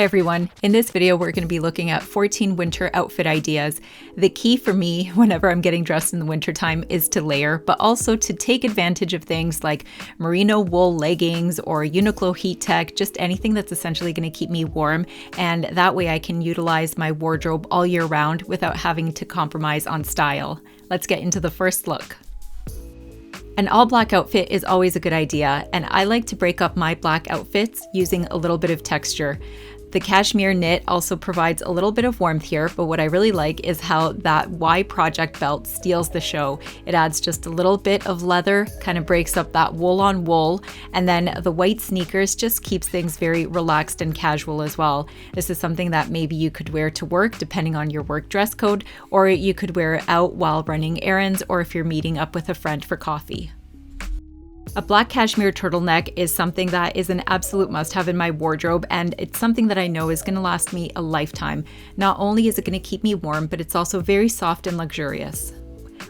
everyone. In this video, we're going to be looking at 14 winter outfit ideas. The key for me whenever I'm getting dressed in the wintertime is to layer, but also to take advantage of things like merino wool leggings or Uniqlo heat tech, just anything that's essentially going to keep me warm. And that way I can utilize my wardrobe all year round without having to compromise on style. Let's get into the first look. An all black outfit is always a good idea, and I like to break up my black outfits using a little bit of texture. The cashmere knit also provides a little bit of warmth here, but what I really like is how that Y project belt steals the show. It adds just a little bit of leather, kind of breaks up that wool on wool, and then the white sneakers just keeps things very relaxed and casual as well. This is something that maybe you could wear to work depending on your work dress code, or you could wear it out while running errands or if you're meeting up with a friend for coffee. A black cashmere turtleneck is something that is an absolute must-have in my wardrobe, and it's something that I know is going to last me a lifetime. Not only is it going to keep me warm, but it's also very soft and luxurious.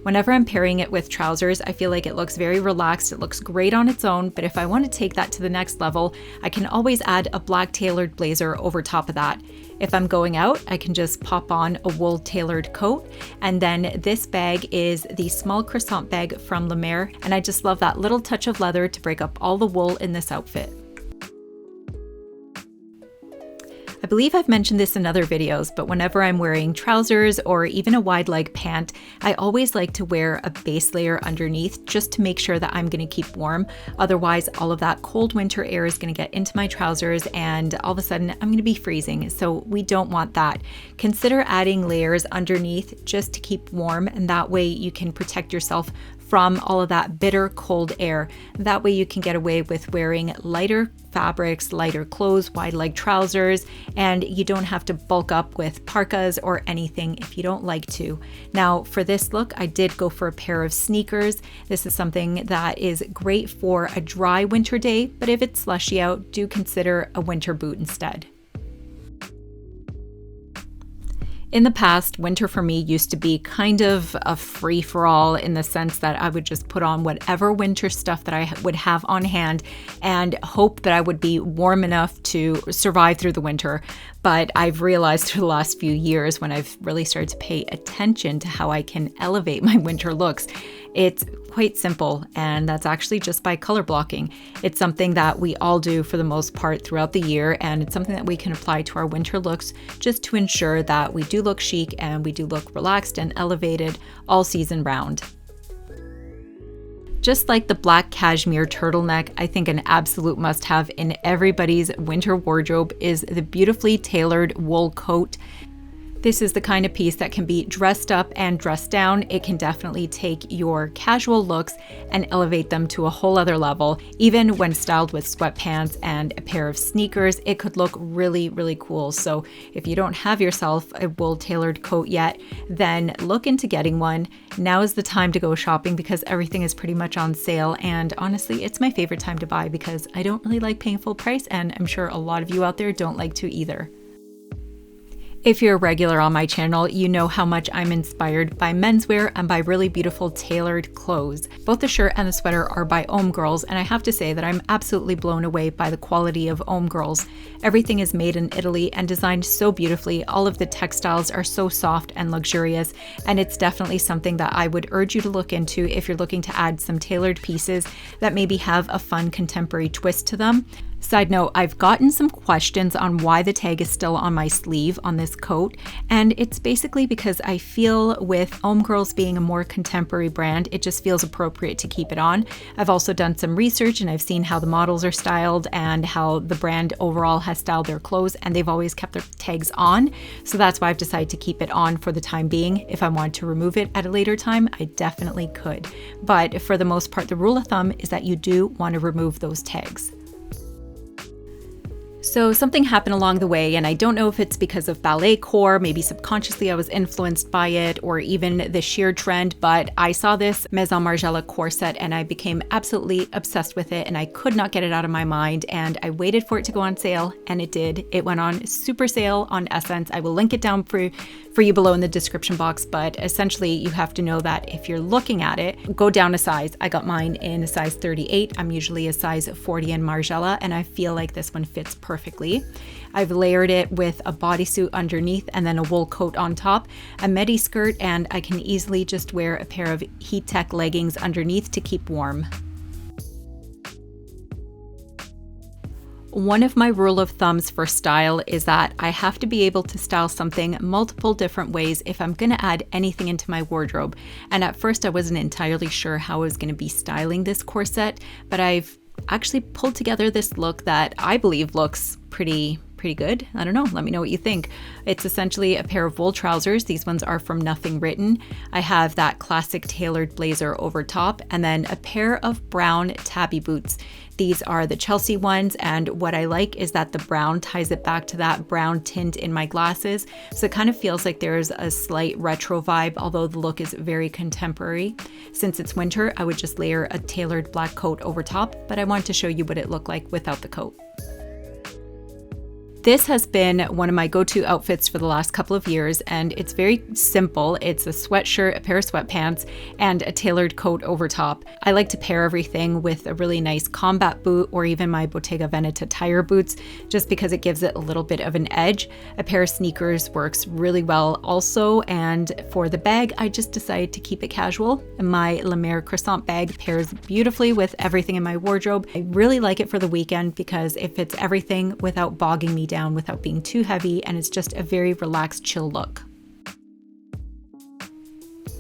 Whenever I'm pairing it with trousers, I feel like it looks very relaxed. It looks great on its own, but if I want to take that to the next level, I can always add a black tailored blazer over top of that. If I'm going out, I can just pop on a wool tailored coat. And then this bag is the small croissant bag from La Mer, and I just love that little touch of leather to break up all the wool in this outfit. I believe I've mentioned this in other videos, but whenever I'm wearing trousers or even a wide leg pant, I always like to wear a base layer underneath just to make sure that I'm going to keep warm. Otherwise, all of that cold winter air is going to get into my trousers and all of a sudden I'm going to be freezing. So we don't want that. Consider adding layers underneath just to keep warm, and that way you can protect yourself from all of that bitter cold air. That way you can get away with wearing lighter fabrics, lighter clothes, wide leg trousers, and you don't have to bulk up with parkas or anything if you don't like to. Now for this look, I did go for a pair of sneakers. This is something that is great for a dry winter day, but if it's slushy out, do consider a winter boot instead. In the past, winter for me used to be kind of a free-for-all in the sense that I would just put on whatever winter stuff that I would have on hand and hope that I would be warm enough to survive through the winter. But I've realized through the last few years, when I've really started to pay attention to how I can elevate my winter looks, it's quite simple, and that's actually just by color blocking. It's something that we all do for the most part throughout the year, and it's something that we can apply to our winter looks just to ensure that we do look chic and we do look relaxed and elevated all season round. Just like the black cashmere turtleneck, I think an absolute must-have in everybody's winter wardrobe is the beautifully tailored wool coat. This is the kind of piece that can be dressed up and dressed down. It can definitely take your casual looks and elevate them to a whole other level. Even when styled with sweatpants and a pair of sneakers, it could look really, really cool. So if you don't have yourself a wool tailored coat yet, then look into getting one. Now is the time to go shopping because everything is pretty much on sale. And honestly, it's my favorite time to buy because I don't really like paying full price, and I'm sure a lot of you out there don't like to either. If you're a regular on my channel, you know how much I'm inspired by menswear and by really beautiful tailored clothes. Both the shirt and the sweater are by Ohm Girls, and I have to say that I'm absolutely blown away by the quality of Ohm Girls. Everything is made in Italy and designed so beautifully. All of the textiles are so soft and luxurious, and it's definitely something that I would urge you to look into if you're looking to add some tailored pieces that maybe have a fun contemporary twist to them. Side note, I've gotten some questions on why the tag is still on my sleeve on this coat, and it's basically because I feel with Ohm Girls being a more contemporary brand, it just feels appropriate to keep it on. I've also done some research and I've seen how the models are styled and how the brand overall has styled their clothes, and they've always kept their tags on. So that's why I've decided to keep it on for the time being. If I wanted to remove it at a later time, I definitely could. But for the most part, the rule of thumb is that you do want to remove those tags. So something happened along the way, and I don't know if it's because of ballet core, maybe subconsciously I was influenced by it, or even the sheer trend, but I saw this Maison Margiela corset and I became absolutely obsessed with it, and I could not get it out of my mind, and I waited for it to go on sale, and it did. It went on super sale on Essence. I will link it down for for you below in the description box, but essentially you have to know that if you're looking at it, go down a size. I got mine in a size 38. I'm usually a size 40 in Margiela, and I feel like this one fits perfectly. I've layered it with a bodysuit underneath and then a wool coat on top, a midi skirt, and I can easily just wear a pair of heat tech leggings underneath to keep warm. One of my rule of thumbs for style is that I have to be able to style something multiple different ways if I'm going to add anything into my wardrobe. And at first I wasn't entirely sure how I was going to be styling this corset, but I've actually pulled together this look that I believe looks pretty good. I don't know, let me know what you think. It's essentially a pair of wool trousers. These ones are from Nothing Written. I have that classic tailored blazer over top, and then a pair of brown Tabi boots. These are the Chelsea ones, and what I like is that the brown ties it back to that brown tint in my glasses, so it kind of feels like there's a slight retro vibe, although the look is very contemporary. Since it's winter, I would just layer a tailored black coat over top, but I want to show you what it looked like without the coat. This has been one of my go-to outfits for the last couple of years, and it's very simple. It's a sweatshirt, a pair of sweatpants, and a tailored coat over top. I like to pair everything with a really nice combat boot or even my Bottega Veneta tire boots, just because it gives it a little bit of an edge. A pair of sneakers works really well also, and for the bag, I just decided to keep it casual. My La Mer croissant bag pairs beautifully with everything in my wardrobe. I really like it for the weekend because it fits everything without bogging me down, without being too heavy, and it's just a very relaxed, chill look.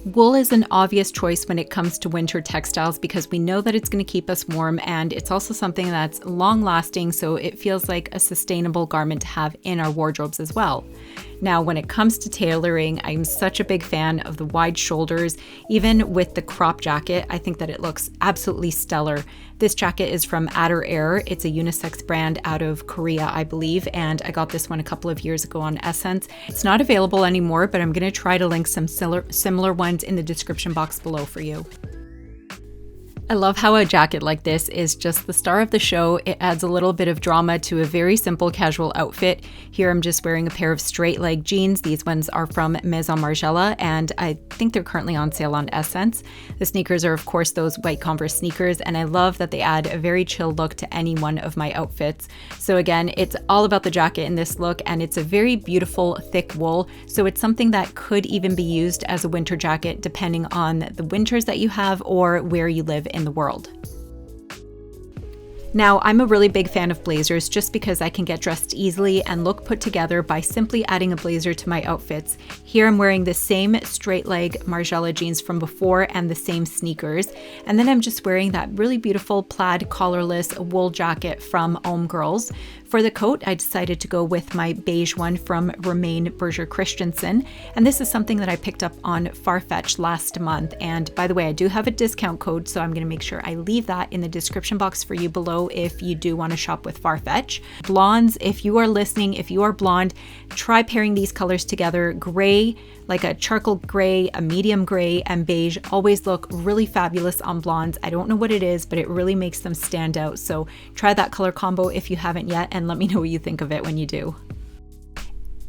Wool is an obvious choice when it comes to winter textiles because we know that it's going to keep us warm, and it's also something that's long lasting, so it feels like a sustainable garment to have in our wardrobes as well. Now, when it comes to tailoring, I'm such a big fan of the wide shoulders. Even with the crop jacket, I think that it looks absolutely stellar. This jacket is from Adder Air. It's a unisex brand out of Korea, I believe, and I got this one a couple of years ago on Essence. It's not available anymore, but I'm going to try to link some similar ones in the description box below for you. I love how a jacket like this is just the star of the show. It adds a little bit of drama to a very simple casual outfit. Here I'm just wearing a pair of straight leg jeans. These ones are from Maison Margiela, and I think they're currently on sale on Essence. The sneakers are of course those white Converse sneakers, and I love that they add a very chill look to any one of my outfits. So again, it's all about the jacket in this look, and it's a very beautiful thick wool, so it's something that could even be used as a winter jacket depending on the winters that you have or where you live in the world. Now, I'm a really big fan of blazers just because I can get dressed easily and look put together by simply adding a blazer to my outfits. Here I'm wearing the same straight leg Margiela jeans from before and the same sneakers. And then I'm just wearing that really beautiful plaid collarless wool jacket from Ohm Girls. For the coat, I decided to go with my beige one from Romain Berger Christensen. And this is something that I picked up on Farfetch last month. And by the way, I do have a discount code, so I'm going to make sure I leave that in the description box for you below if you do want to shop with Farfetch. Blondes, if you are listening, if you are blonde, try pairing these colors together. Gray, like a charcoal gray, a medium gray, and beige always look really fabulous on blondes. I don't know what it is, but it really makes them stand out. So try that color combo if you haven't yet, and let me know what you think of it when you do.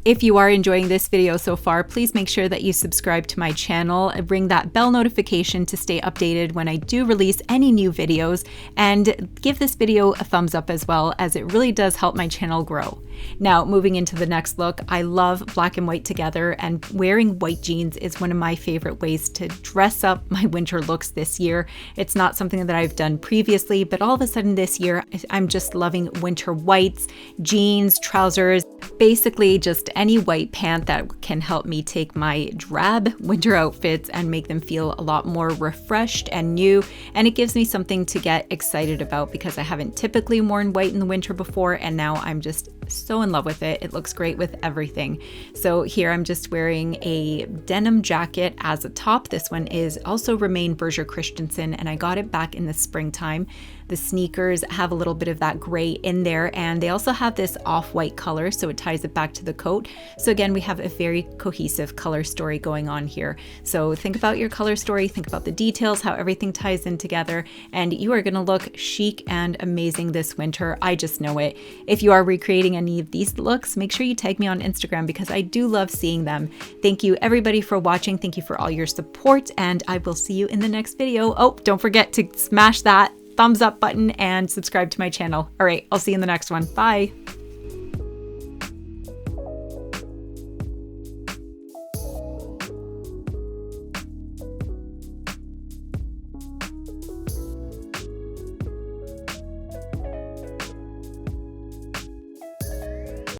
If you are enjoying this video so far, please make sure that you subscribe to my channel and ring that bell notification to stay updated when I do release any new videos, and give this video a thumbs up as well, as it really does help my channel grow. Now, moving into the next look, I love black and white together, and wearing white jeans is one of my favorite ways to dress up my winter looks this year. It's not something that I've done previously, but all of a sudden this year, I'm just loving winter whites, jeans, trousers, basically just any white pant that can help me take my drab winter outfits and make them feel a lot more refreshed and new. And it gives me something to get excited about because I haven't typically worn white in the winter before, and now I'm just so in love with it. It looks great with everything. So here I'm just wearing a denim jacket as a top. This one is also Romain Berger Christensen, and I got it back in the springtime. The sneakers have a little bit of that gray in there, and they also have this off-white color, so it ties it back to the coat. So again, we have a very cohesive color story going on here. So think about your color story, think about the details, how everything ties in together, and you are going to look chic and amazing this winter. I just know it. If you are recreating any of these looks, make sure you tag me on Instagram because I do love seeing them. Thank you everybody for watching. Thank you for all your support, and I will see you in the next video. Oh, don't forget to smash that thumbs up button and subscribe to my channel. All right, I'll see you in the next one. Bye.